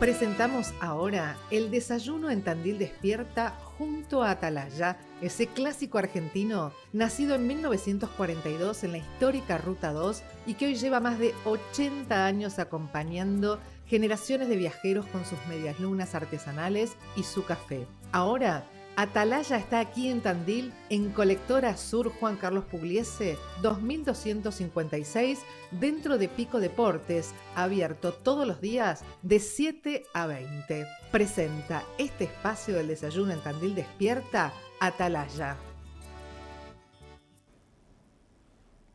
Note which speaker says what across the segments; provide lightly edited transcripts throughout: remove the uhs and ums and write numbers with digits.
Speaker 1: Presentamos ahora el desayuno en Tandil Despierta junto a Atalaya, ese clásico argentino nacido en 1942 en la histórica Ruta 2 y que hoy lleva más de 80 años acompañando generaciones de viajeros con sus medialunas artesanales y su café. Ahora, Atalaya está aquí en Tandil, en Colectora Sur Juan Carlos Pugliese, 2256, dentro de Pico Deportes, abierto todos los días de 7 a 20. Presenta este espacio del desayuno en Tandil Despierta, Atalaya.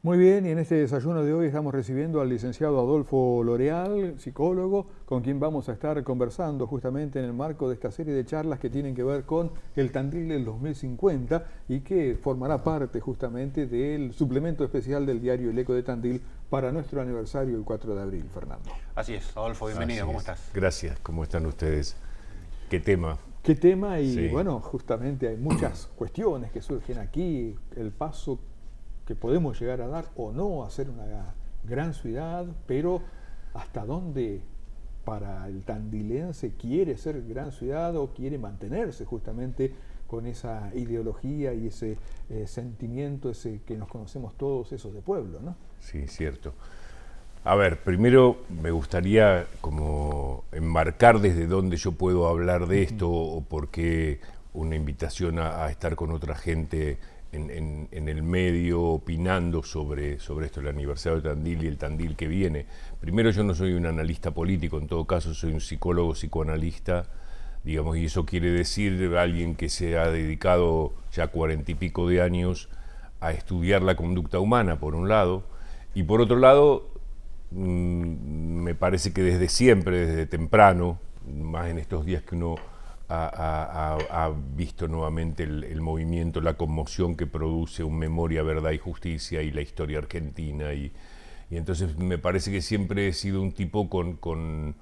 Speaker 2: Muy bien, y en este desayuno de hoy estamos recibiendo al licenciado Adolfo L'Oreal, psicólogo, con quien vamos a estar conversando justamente en el marco de esta serie de charlas que tienen que ver con el Tandil del 2050 y que formará parte justamente del suplemento especial del diario El Eco de Tandil para nuestro aniversario el 4 de abril, Fernando.
Speaker 3: Así es, Adolfo, bienvenido, ¿cómo estás?
Speaker 4: Gracias, ¿cómo están ustedes? ¿Qué tema?
Speaker 2: ¿Qué tema? Y
Speaker 4: Sí.
Speaker 2: bueno, justamente hay muchas cuestiones que surgen aquí, el paso que podemos llegar a dar o no a ser una gran ciudad, pero hasta dónde para el tandilense quiere ser gran ciudad o quiere mantenerse justamente con esa ideología y ese sentimiento, ese que nos conocemos todos, esos de pueblo, ¿no?
Speaker 4: Sí, cierto. A ver, primero me gustaría como enmarcar desde dónde yo puedo hablar de esto o por qué una invitación a estar con otra gente en el medio opinando sobre esto, el aniversario de Tandil y el Tandil que viene. Primero, yo no soy un analista político, en todo caso soy un psicólogo psicoanalista, digamos, y eso quiere decir alguien que se ha dedicado ya 40 y pico de años a estudiar la conducta humana, por un lado, y por otro lado, me parece que desde siempre, desde temprano, más en estos días que uno ha visto nuevamente el movimiento, la conmoción que produce un Memoria, Verdad y Justicia y la historia argentina. Y entonces me parece que siempre he sido un tipo con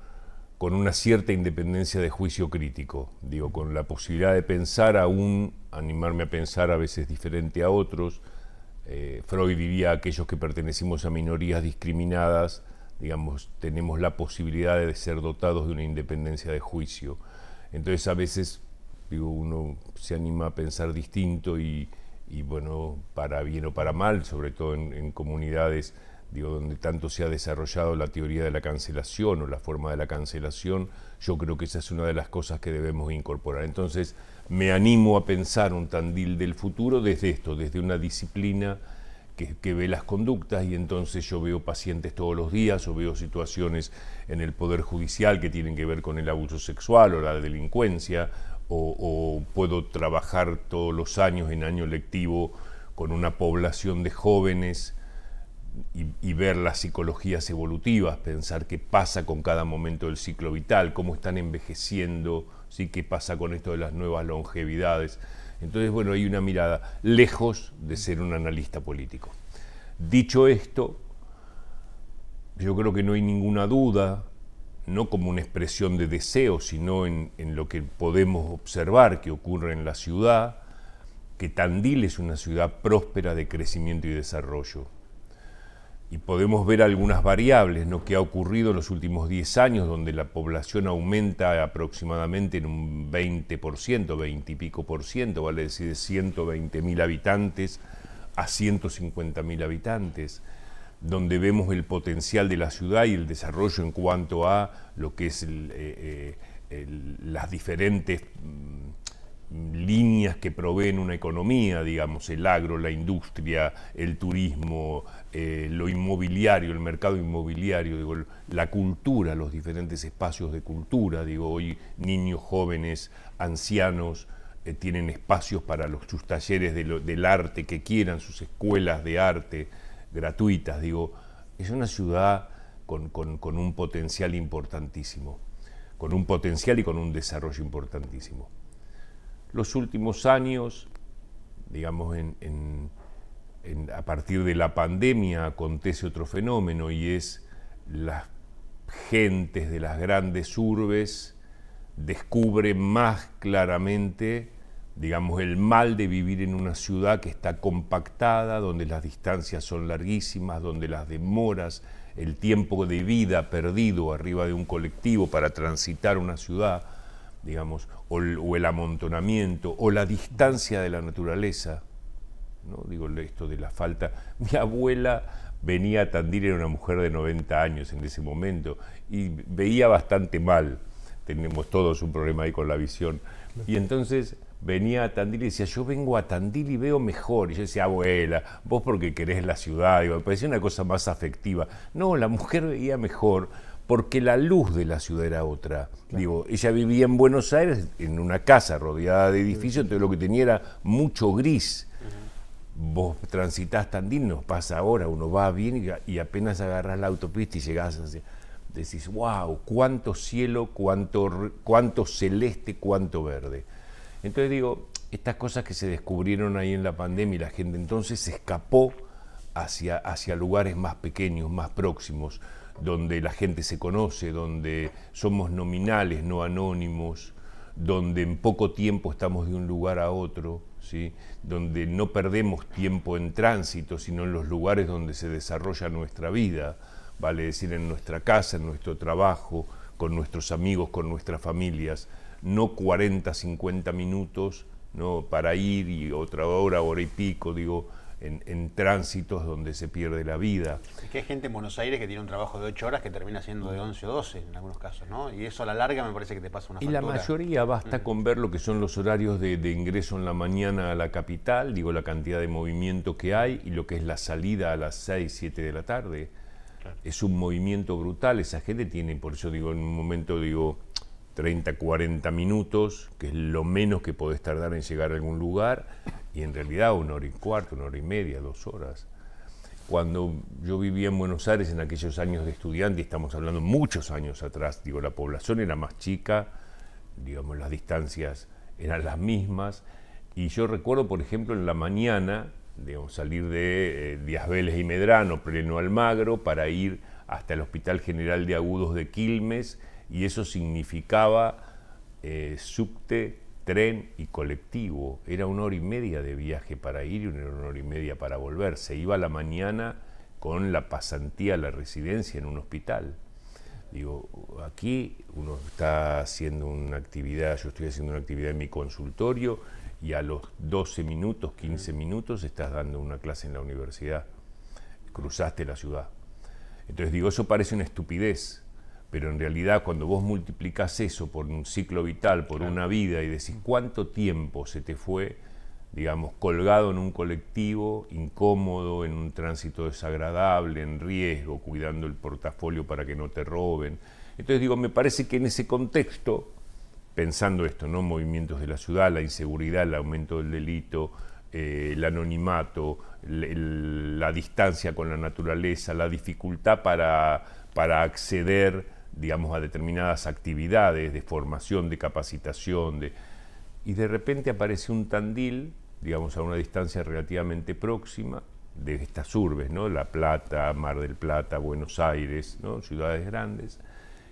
Speaker 4: una cierta independencia de juicio crítico, digo, con la posibilidad de pensar aún, animarme a pensar a veces diferente a otros. Freud diría aquellos que pertenecimos a minorías discriminadas, digamos, tenemos la posibilidad de ser dotados de una independencia de juicio. Entonces a veces, digo, uno se anima a pensar distinto y bueno, para bien o para mal, sobre todo en comunidades, digo, donde tanto se ha desarrollado la teoría de la cancelación o la forma de la cancelación, yo creo que esa es una de las cosas que debemos incorporar. Entonces me animo a pensar un Tandil del futuro desde esto, desde una disciplina que ve las conductas, y entonces yo veo pacientes todos los días o veo situaciones en el Poder Judicial que tienen que ver con el abuso sexual o la delincuencia, o puedo trabajar todos los años en año lectivo con una población de jóvenes y ver las psicologías evolutivas, pensar qué pasa con cada momento del ciclo vital, cómo están envejeciendo, ¿sí? Qué pasa con esto de las nuevas longevidades. Entonces, bueno, hay una mirada lejos de ser un analista político. Dicho esto, yo creo que no hay ninguna duda, no como una expresión de deseo, sino en lo que podemos observar que ocurre en la ciudad, que Tandil es una ciudad próspera de crecimiento y desarrollo. Y podemos ver algunas variables, ¿no?, que ha ocurrido en los últimos 10 años, donde la población aumenta aproximadamente en un 20%, 20 y pico por ciento, vale decir, de 120.000 habitantes a 150.000 habitantes, donde vemos el potencial de la ciudad y el desarrollo en cuanto a lo que es las diferentes líneas que proveen una economía, digamos, el agro, la industria, el turismo, lo inmobiliario, el mercado inmobiliario, digo, la cultura, los diferentes espacios de cultura, digo, hoy niños, jóvenes, ancianos tienen espacios para sus talleres del arte que quieran, sus escuelas de arte gratuitas, digo, es una ciudad con un potencial importantísimo, con un potencial y con un desarrollo importantísimo. Los últimos años, digamos, a partir de la pandemia acontece otro fenómeno, y es las gentes de las grandes urbes descubren más claramente, digamos, el mal de vivir en una ciudad que está compactada, donde las distancias son larguísimas, donde las demoras el tiempo de vida perdido arriba de un colectivo para transitar una ciudad, digamos, o el amontonamiento, o la distancia de la naturaleza, ¿no? Digo, esto de la falta. Mi abuela venía a Tandil, era una mujer de 90 años en ese momento, y veía bastante mal. Tenemos todos un problema ahí con la visión. Y entonces venía a Tandil y decía, yo vengo a Tandil y veo mejor. Y yo decía, abuela, vos porque querés la ciudad. Digo, me parecía una cosa más afectiva. No, la mujer veía mejor porque la luz de la ciudad era otra. Claro. Digo, ella vivía en Buenos Aires, en una casa rodeada de edificios, entonces lo que tenía era mucho gris. Vos transitás Tandil, nos pasa ahora, uno va bien y apenas agarrás la autopista y llegás hacia... Decís, wow, cuánto cielo, cuánto celeste, cuánto verde. Entonces digo, estas cosas que se descubrieron ahí en la pandemia y la gente entonces se escapó hacia lugares más pequeños, más próximos, donde la gente se conoce, donde somos nominales, no anónimos, donde en poco tiempo estamos de un lugar a otro, ¿sí? Donde no perdemos tiempo en tránsito, sino en los lugares donde se desarrolla nuestra vida, vale decir, en nuestra casa, en nuestro trabajo, con nuestros amigos, con nuestras familias, no 40, 50 minutos, ¿no? Para ir y otra hora y pico, digo, en tránsitos donde se pierde la vida.
Speaker 3: Es que hay gente en Buenos Aires que tiene un trabajo de 8 horas que termina siendo de 11 o 12 en algunos casos, ¿no? Y eso a la larga me parece que te pasa una factura.
Speaker 4: Y la mayoría basta con ver lo que son los horarios de ingreso en la mañana a la capital, digo, la cantidad de movimiento que hay y lo que es la salida a las 6, 7 de la tarde. Claro. Es un movimiento brutal, esa gente tiene, por eso digo, en un momento digo 30, 40 minutos, que es lo menos que podés tardar en llegar a algún lugar, y en realidad 1 hora y cuarto, 1 hora y media, 2 horas. Cuando yo vivía en Buenos Aires en aquellos años de estudiante, y estamos hablando muchos años atrás, digo, la población era más chica, digamos, las distancias eran las mismas, y yo recuerdo, por ejemplo, en la mañana, digamos, salir de Díaz Vélez y Medrano, Pleno Almagro, para ir hasta el Hospital General de Agudos de Quilmes, y eso significaba subte, tren y colectivo. Era 1 hora y media de viaje para ir y 1 hora y media para volver. Se iba a la mañana con la pasantía a la residencia en un hospital. Digo, aquí uno está haciendo una actividad, yo estoy haciendo una actividad en mi consultorio y a los 12 minutos, 15 minutos estás dando una clase en la universidad. Cruzaste la ciudad. Entonces digo, eso parece una estupidez, pero en realidad cuando vos multiplicás eso por un ciclo vital, por una vida, y decís cuánto tiempo se te fue, digamos, colgado en un colectivo, incómodo, en un tránsito desagradable, en riesgo, cuidando el portafolio para que no te roben. Entonces digo, me parece que en ese contexto, pensando esto, ¿no? Movimientos de la ciudad, la inseguridad, el aumento del delito, el anonimato, la distancia con la naturaleza, la dificultad para acceder, digamos, a determinadas actividades de formación, de capacitación, y de repente aparece un Tandil, digamos, a una distancia relativamente próxima de estas urbes, ¿no? La Plata, Mar del Plata, Buenos Aires, ¿no? Ciudades grandes,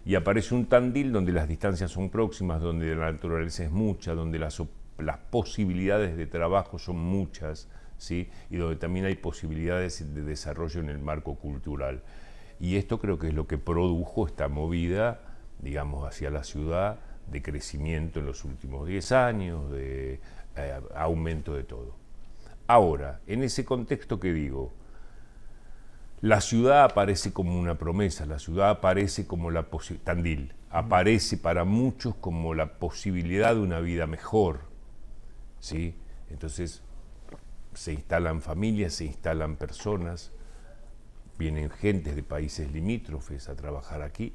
Speaker 4: y aparece un Tandil donde las distancias son próximas, donde la naturaleza es mucha, donde las posibilidades de trabajo son muchas, ¿sí? Y donde también hay posibilidades de desarrollo en el marco cultural. Y esto creo que es lo que produjo esta movida, digamos, hacia la ciudad, de crecimiento en los últimos 10 años, de aumento de todo. Ahora, en ese contexto que digo, la ciudad aparece como una promesa, la ciudad aparece como la posibilidad, Tandil, aparece para muchos como la posibilidad de una vida mejor, ¿sí? Entonces, se instalan familias, se instalan personas, vienen gentes de países limítrofes a trabajar aquí.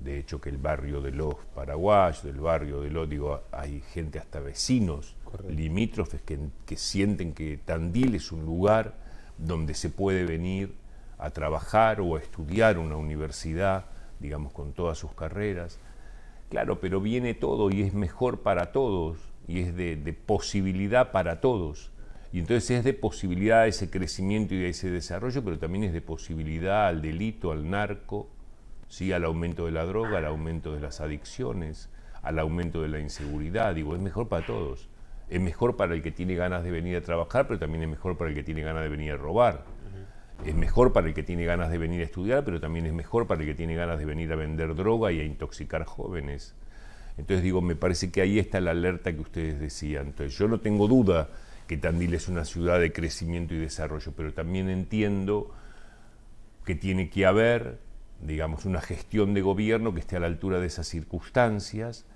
Speaker 4: De hecho, que el barrio de los paraguayos, del barrio de los, digo, hay gente hasta vecinos. Correcto. Limítrofes que sienten que Tandil es un lugar donde se puede venir a trabajar o a estudiar una universidad, digamos, con todas sus carreras. Claro, pero viene todo y es mejor para todos y es de posibilidad para todos. Y entonces es de posibilidad a ese crecimiento y a ese desarrollo, pero también es de posibilidad al delito, al narco, ¿sí? Al aumento de la droga, al aumento de las adicciones, al aumento de la inseguridad. Digo, es mejor para todos. Es mejor para el que tiene ganas de venir a trabajar, pero también es mejor para el que tiene ganas de venir a robar. Es mejor para el que tiene ganas de venir a estudiar, pero también es mejor para el que tiene ganas de venir a vender droga y a intoxicar jóvenes. Entonces digo, me parece que ahí está la alerta que ustedes decían. Entonces yo no tengo duda que Tandil es una ciudad de crecimiento y desarrollo, pero también entiendo que tiene que haber, digamos, una gestión de gobierno que esté a la altura de esas circunstancias,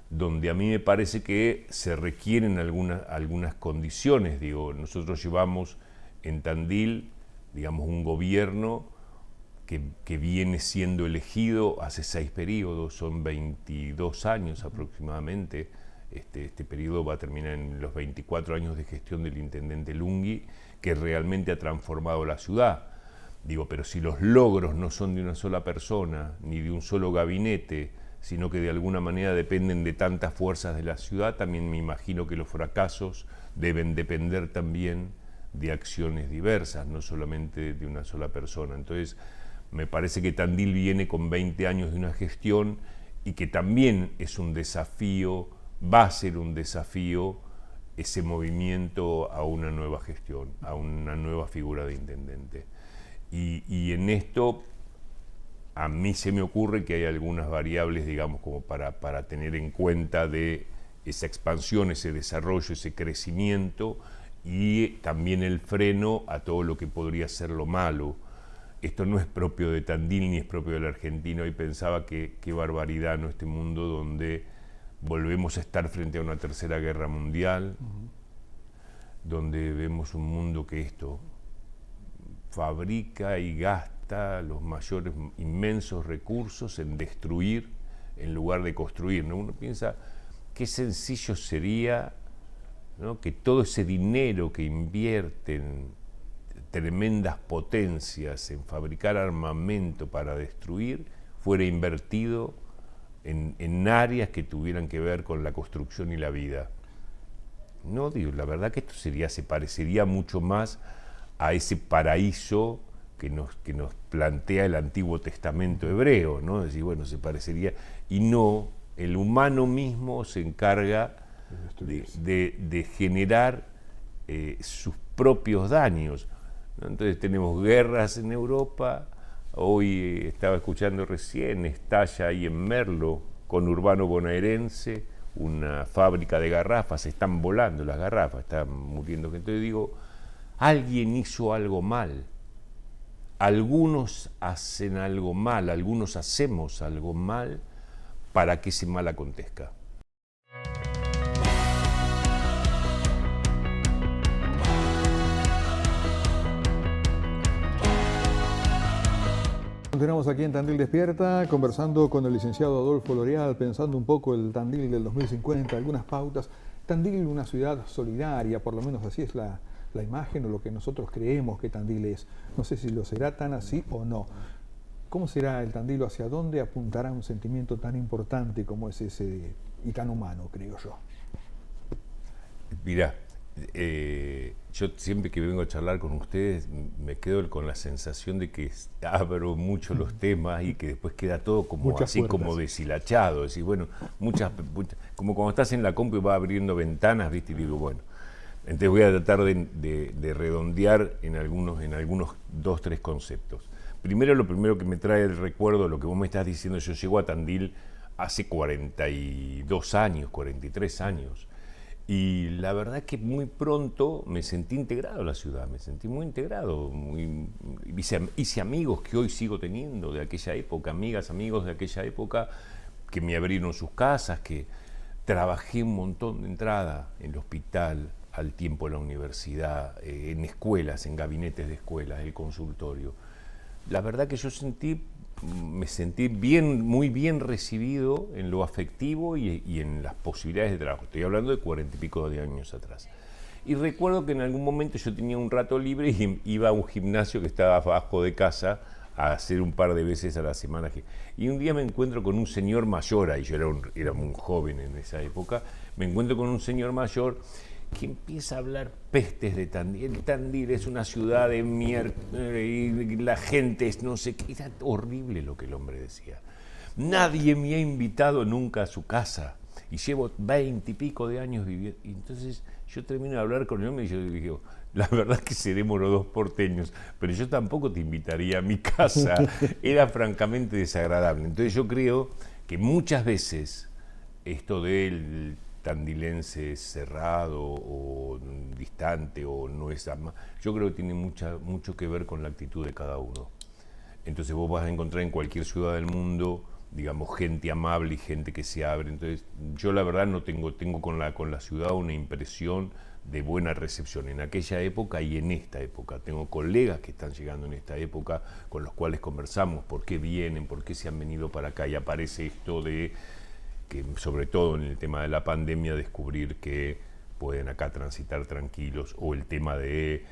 Speaker 4: donde a mí me parece que se requieren algunas condiciones. Digo, nosotros llevamos en Tandil, digamos, un gobierno que viene siendo elegido hace 6 periodos, son 22 años aproximadamente. Este periodo va a terminar en los 24 años de gestión del intendente Lunghi, que realmente ha transformado la ciudad. Digo, pero si los logros no son de una sola persona, ni de un solo gabinete, sino que de alguna manera dependen de tantas fuerzas de la ciudad, también me imagino que los fracasos deben depender también de acciones diversas, no solamente de una sola persona. Entonces, me parece que Tandil viene con 20 años de una gestión y que también es un desafío, va a ser un desafío ese movimiento a una nueva gestión, a una nueva figura de intendente. Y en esto a mí se me ocurre que hay algunas variables, digamos, como para tener en cuenta de esa expansión, ese desarrollo, ese crecimiento y también el freno a todo lo que podría ser lo malo. Esto no es propio de Tandil ni es propio del argentino, y pensaba que qué barbaridad, ¿no? Este mundo donde volvemos a estar frente a una tercera guerra mundial, donde vemos un mundo que esto fabrica y gasta los mayores, inmensos recursos en destruir en lugar de construir, ¿no? Uno piensa qué sencillo sería, ¿no?, que todo ese dinero que invierten tremendas potencias en fabricar armamento para destruir fuera invertido en áreas que tuvieran que ver con la construcción y la vida. No, digo, la verdad que esto se parecería mucho más a ese paraíso que nos plantea el Antiguo Testamento hebreo, ¿no? Es decir, bueno, se parecería, y no, el humano mismo se encarga de generar sus propios daños, ¿no? Entonces tenemos guerras en Europa. Hoy estaba escuchando recién, estalla ahí en Merlo, conurbano bonaerense, una fábrica de garrafas, están volando las garrafas, están muriendo gente. Entonces digo, alguien hizo algo mal, algunos hacen algo mal, algunos hacemos algo mal para que ese mal acontezca.
Speaker 2: Continuamos aquí en Tandil Despierta, conversando con el licenciado Adolfo L'Oreal, pensando un poco el Tandil del 2050, algunas pautas. Tandil, una ciudad solidaria, por lo menos así es la imagen o lo que nosotros creemos que Tandil es. No sé si lo será tan así o no. ¿Cómo será el Tandil o hacia dónde apuntará un sentimiento tan importante como es ese y tan humano, creo yo?
Speaker 4: Mirá, yo siempre que vengo a charlar con ustedes me quedo con la sensación de que abro mucho los temas y que después queda todo como
Speaker 2: muchas
Speaker 4: así
Speaker 2: puertas,
Speaker 4: como deshilachado. Es decir, bueno, muchas, como cuando estás en la compu y vas abriendo ventanas, ¿viste? Y digo, bueno, entonces voy a tratar de redondear en algunos 2, 3 conceptos. Primero, lo primero que me trae el recuerdo, lo que vos me estás diciendo, yo llego a Tandil hace 42 años, 43 años. Y la verdad es que muy pronto me sentí integrado en la ciudad, me sentí muy integrado, hice amigos que hoy sigo teniendo de aquella época, amigas, amigos de aquella época que me abrieron sus casas, que trabajé un montón de entrada en el hospital, al tiempo en la universidad, en escuelas, en gabinetes de escuelas, el consultorio. La verdad que yo me sentí muy bien recibido en lo afectivo y en las posibilidades de trabajo. Estoy hablando de 40 y pico de años atrás. Y recuerdo que en algún momento yo tenía un rato libre y iba a un gimnasio que estaba abajo de casa a hacer un par de veces a la semana. Y un día me encuentro con un señor mayor, ahí yo era muy joven en esa época, me encuentro con un señor mayor que empieza a hablar pestes de Tandil. Tandil es una ciudad de mierda y la gente es no sé qué. Era horrible lo que el hombre decía. Nadie me ha invitado nunca a su casa. y llevo 20 y pico de años viviendo. Y entonces yo termino de hablar con el hombre y yo le digo, la verdad es que seremos los dos porteños, pero yo tampoco te invitaría a mi casa. Era francamente desagradable. Entonces yo creo que muchas veces esto del tandilense cerrado o distante o no es más, yo creo que tiene mucho que ver con la actitud de cada uno. Entonces vos vas a encontrar en cualquier ciudad del mundo, digamos, gente amable y gente que se abre. Entonces yo la verdad no tengo con la ciudad una impresión de buena recepción en aquella época y en esta época. Tengo colegas que están llegando en esta época con los cuales conversamos por qué vienen, por qué se han venido para acá, y aparece esto de que sobre todo en el tema de la pandemia descubrir que pueden acá transitar tranquilos, o el tema de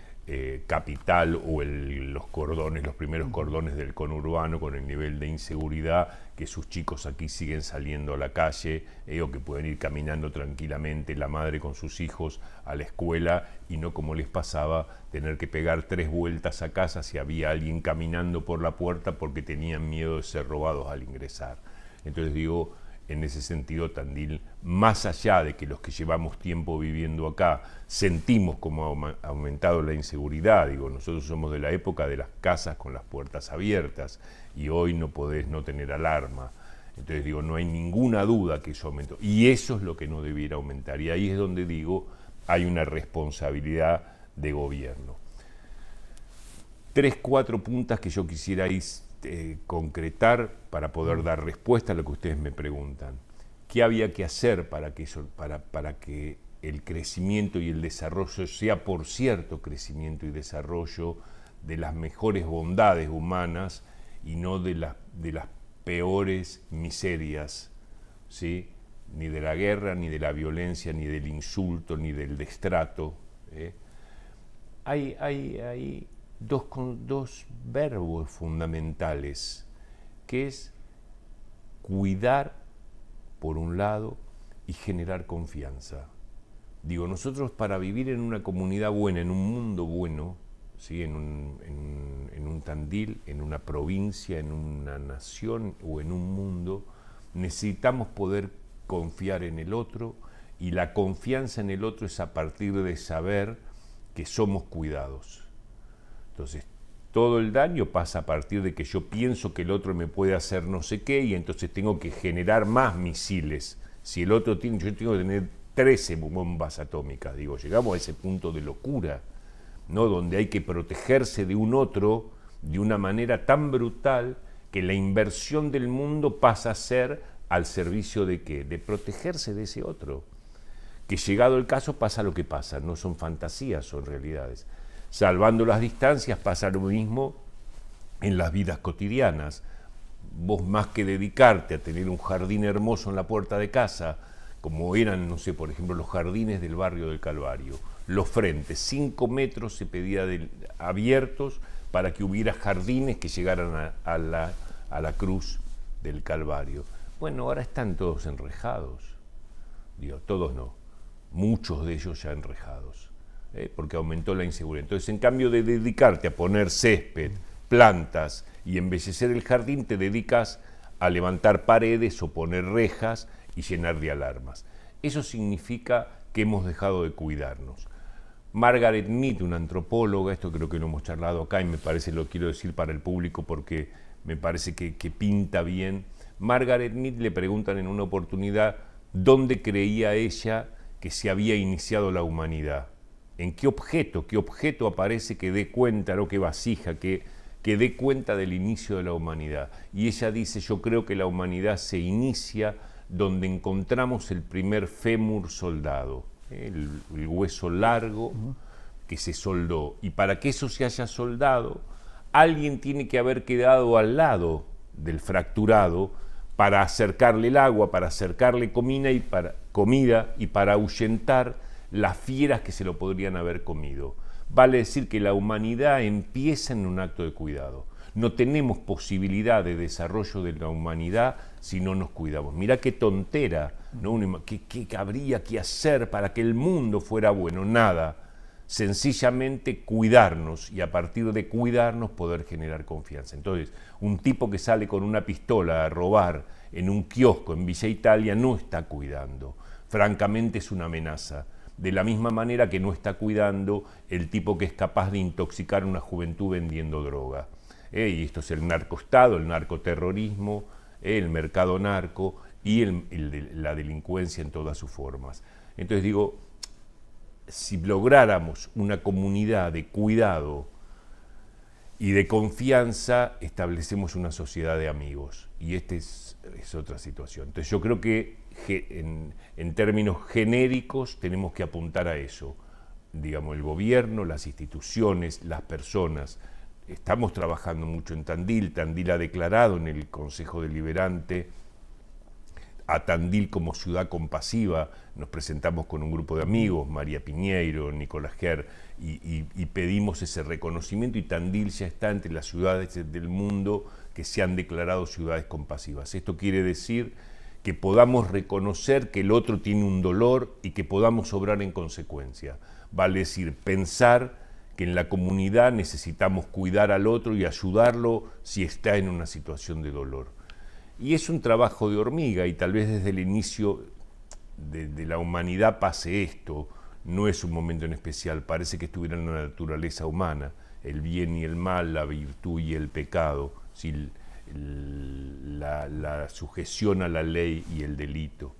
Speaker 4: Capital o los primeros cordones del conurbano con el nivel de inseguridad, que sus chicos aquí siguen saliendo a la calle o que pueden ir caminando tranquilamente la madre con sus hijos a la escuela y no como les pasaba tener que pegar 3 vueltas a casa si había alguien caminando por la puerta porque tenían miedo de ser robados al ingresar. Entonces digo, en ese sentido, Tandil, más allá de que los que llevamos tiempo viviendo acá sentimos cómo ha aumentado la inseguridad, digo, nosotros somos de la época de las casas con las puertas abiertas y hoy no podés no tener alarma. Entonces digo, no hay ninguna duda que eso aumentó y eso es lo que no debiera aumentar, y ahí es donde digo, hay una responsabilidad de gobierno. 3, 4 puntas que yo quisiera concretar para poder dar respuesta a lo que ustedes me preguntan. ¿Qué había que hacer para que el crecimiento y el desarrollo sea, por cierto, crecimiento y desarrollo de las mejores bondades humanas y no de las peores miserias, ¿sí? Ni de la guerra, ni de la violencia, ni del insulto, ni del destrato? Hay dos verbos fundamentales, que es cuidar por un lado y generar confianza. Digo, nosotros para vivir en una comunidad buena, en un mundo bueno, ¿sí? en un Tandil, en una provincia, en una nación o en un mundo, necesitamos poder confiar en el otro, y la confianza en el otro es a partir de saber que somos cuidados. Entonces, todo el daño pasa a partir de que yo pienso que el otro me puede hacer no sé qué y entonces tengo que generar más misiles. Si el otro tiene, yo tengo que tener 13 bombas atómicas. Digo, llegamos a ese punto de locura, ¿no? Donde hay que protegerse de un otro de una manera tan brutal que la inversión del mundo pasa a ser al servicio de ¿qué? De protegerse de ese otro. Que llegado el caso pasa lo que pasa, no son fantasías, son realidades. Salvando las distancias pasa lo mismo en las vidas cotidianas. Vos, más que dedicarte a tener un jardín hermoso en la puerta de casa, como eran, no sé, por ejemplo, los jardines del barrio del Calvario, los frentes, 5 metros se pedía abiertos para que hubiera jardines que llegaran a la cruz del Calvario. Bueno, ahora están todos enrejados. Digo, todos no, muchos de ellos ya enrejados. Porque aumentó la inseguridad. Entonces, en cambio de dedicarte a poner césped, plantas y embellecer el jardín, te dedicas a levantar paredes o poner rejas y llenar de alarmas. Eso significa que hemos dejado de cuidarnos. Margaret Mead, una antropóloga, esto creo que lo hemos charlado acá y me parece, lo quiero decir para el público porque me parece que pinta bien. Margaret Mead le preguntan en una oportunidad dónde creía ella que se había iniciado la humanidad. ¿En qué objeto aparece que dé cuenta, no qué vasija, que dé cuenta del inicio de la humanidad? Y ella dice, yo creo que la humanidad se inicia donde encontramos el primer fémur soldado, el hueso largo que se soldó. Y para que eso se haya soldado, alguien tiene que haber quedado al lado del fracturado para acercarle el agua, para acercarle comida y para ahuyentar las fieras que se lo podrían haber comido. Vale decir que la humanidad empieza en un acto de cuidado. No tenemos posibilidad de desarrollo de la humanidad si no nos cuidamos. Mirá qué tontera, ¿no? ¿Qué habría que hacer para que el mundo fuera bueno? Nada. sencillamente cuidarnos y a partir de cuidarnos poder generar confianza. Entonces, un tipo que sale con una pistola a robar en un kiosco en Villa Italia no está cuidando, francamente es una amenaza. De la misma manera que no está cuidando el tipo que es capaz de intoxicar a una juventud vendiendo droga. Y esto es el narcoestado, el narcoterrorismo, el mercado narco y la delincuencia en todas sus formas. Entonces digo, si lográramos una comunidad de cuidado y de confianza, establecemos una sociedad de amigos. Y esta es otra situación. Entonces yo creo que en términos genéricos tenemos que apuntar a eso. Digamos, el gobierno, las instituciones, las personas. Estamos trabajando mucho en Tandil. Tandil ha declarado en el Consejo Deliberante a Tandil como ciudad compasiva. Nos presentamos con un grupo de amigos, María Piñeiro, Nicolás Ger, y pedimos ese reconocimiento, y Tandil ya está entre las ciudades del mundo que se han declarado ciudades compasivas. Esto quiere decir que podamos reconocer que el otro tiene un dolor y que podamos obrar en consecuencia. Vale decir, pensar que en la comunidad necesitamos cuidar al otro y ayudarlo si está en una situación de dolor. Y es un trabajo de hormiga, y tal vez desde el inicio de la humanidad pase esto. No es un momento en especial, parece que estuviera en la naturaleza humana, el bien y el mal, la virtud y el pecado, ¿sí? La sujeción a la ley y el delito.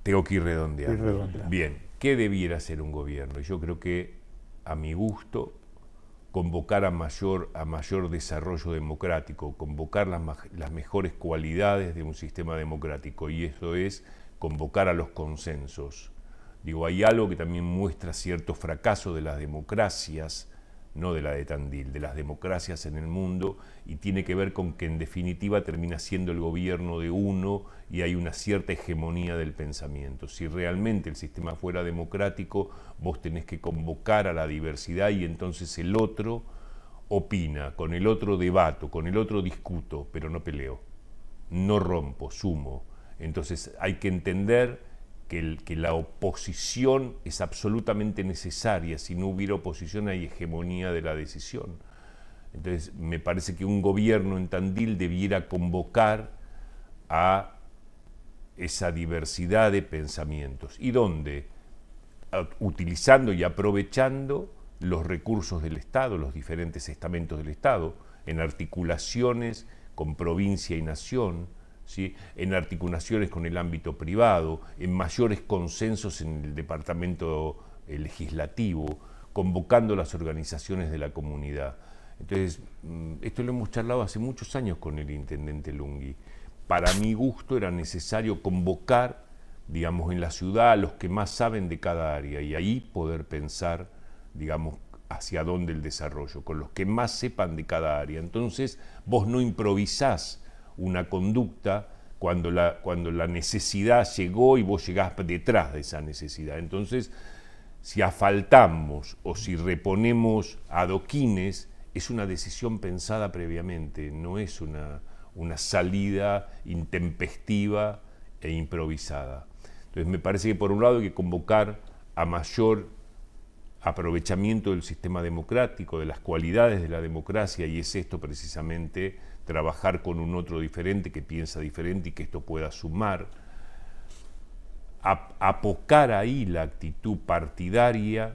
Speaker 4: Tengo que ir redondeando. Bien, ¿qué debiera hacer un gobierno? Yo creo que, a mi gusto, convocar a mayor desarrollo democrático, convocar las mejores cualidades de un sistema democrático, y eso es convocar a los consensos. Digo, hay algo que también muestra cierto fracaso de las democracias, no de la de Tandil, de las democracias en el mundo, y tiene que ver con que en definitiva termina siendo el gobierno de uno y hay una cierta hegemonía del pensamiento. Si realmente el sistema fuera democrático, vos tenés que convocar a la diversidad y entonces el otro opina, con el otro debato, con el otro discuto, pero no peleo, no rompo, sumo. Entonces hay que entender que la oposición es absolutamente necesaria. Si no hubiera oposición hay hegemonía de la decisión. Entonces me parece que un gobierno en Tandil debiera convocar a esa diversidad de pensamientos. ¿Y dónde? Utilizando y aprovechando los recursos del Estado, los diferentes estamentos del Estado, en articulaciones con provincia y nación, ¿sí? En articulaciones con el ámbito privado, en mayores consensos en el departamento legislativo, convocando las organizaciones de la comunidad. Entonces, esto lo hemos charlado hace muchos años con el intendente Lunghi. Para mi gusto era necesario convocar, digamos, en la ciudad a los que más saben de cada área y ahí poder pensar, digamos, hacia dónde el desarrollo, con los que más sepan de cada área. Entonces, vos no improvisás una conducta cuando la necesidad llegó y vos llegás detrás de esa necesidad. Entonces, si asfaltamos o si reponemos adoquines, es una decisión pensada previamente, no es una salida intempestiva e improvisada. Entonces, me parece que por un lado hay que convocar a mayor aprovechamiento del sistema democrático, de las cualidades de la democracia, y es esto precisamente, trabajar con un otro diferente que piensa diferente y que esto pueda sumar, apocar ahí la actitud partidaria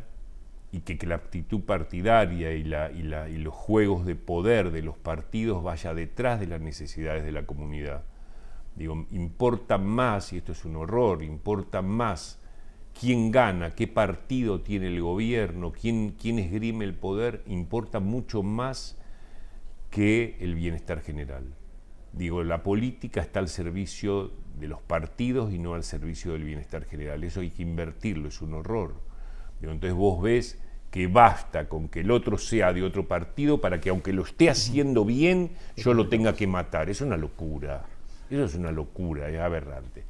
Speaker 4: y que la actitud partidaria y los juegos de poder de los partidos vaya detrás de las necesidades de la comunidad. Digo, importa más, y esto es un horror, importa más quién gana, qué partido tiene el gobierno, quién esgrime el poder, importa mucho más que el bienestar general. Digo, la política está al servicio de los partidos y no al servicio del bienestar general. Eso hay que invertirlo, es un horror. Digo, entonces vos ves que basta con que el otro sea de otro partido para que aunque lo esté haciendo bien, yo lo tenga que matar. Es una locura. Eso es una locura, es aberrante.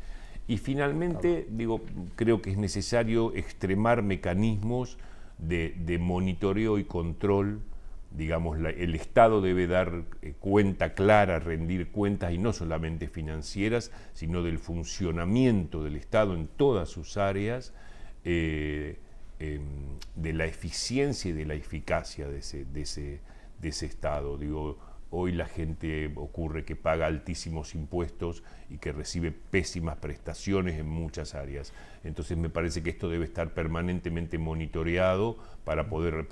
Speaker 4: Y finalmente, digo, creo que es necesario extremar mecanismos de monitoreo y control. Digamos, el Estado debe dar cuenta clara, rendir cuentas, y no solamente financieras, sino del funcionamiento del Estado en todas sus áreas, de la eficiencia y de la eficacia de ese Estado. Digo, hoy la gente ocurre que paga altísimos impuestos y que recibe pésimas prestaciones en muchas áreas. Entonces me parece que esto debe estar permanentemente monitoreado para poder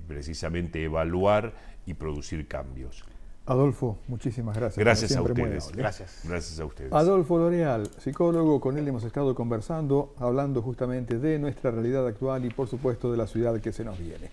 Speaker 4: precisamente evaluar y producir cambios.
Speaker 2: Adolfo, muchísimas gracias.
Speaker 4: Gracias a
Speaker 2: Como siempre, muy
Speaker 4: ustedes.
Speaker 2: amable.
Speaker 3: Gracias.
Speaker 4: Gracias a ustedes.
Speaker 2: Adolfo L'Oreal, psicólogo, con él hemos estado conversando, hablando justamente de nuestra realidad actual y por supuesto de la ciudad que se nos viene.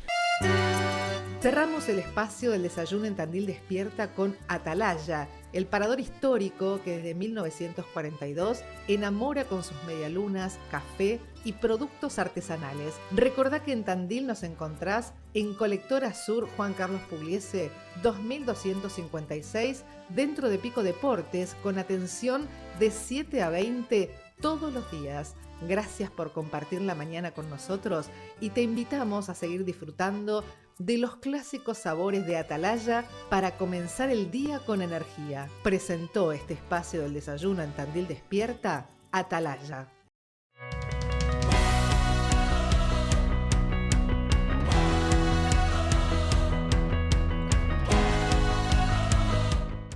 Speaker 1: Cerramos el espacio del desayuno en Tandil Despierta con Atalaya, el parador histórico que desde 1942 enamora con sus medialunas, café y productos artesanales. Recordá que en Tandil nos encontrás en Colectora Sur Juan Carlos Pugliese 2256, dentro de Pico Deportes, con atención de 7 a 20 todos los días. Gracias por compartir la mañana con nosotros y te invitamos a seguir disfrutando de los clásicos sabores de Atalaya para comenzar el día con energía. Presentó este espacio del desayuno en Tandil Despierta, Atalaya.